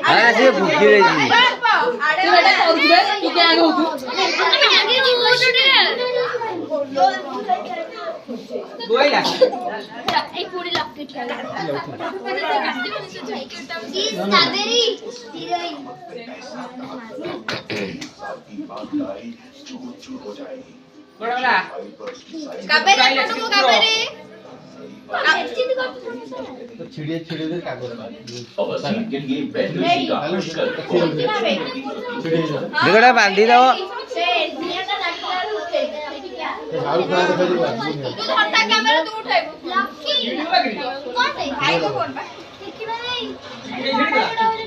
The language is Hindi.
हाँ से भूखी रही तो छिड़िए छिड़िए दे कागज के लिए देखड़ा बांधी दो हाउ का दिखा दीवा तू हटा कैमरा तू उठाई लकी कौन है भाई को कौन बा देखिबा नहीं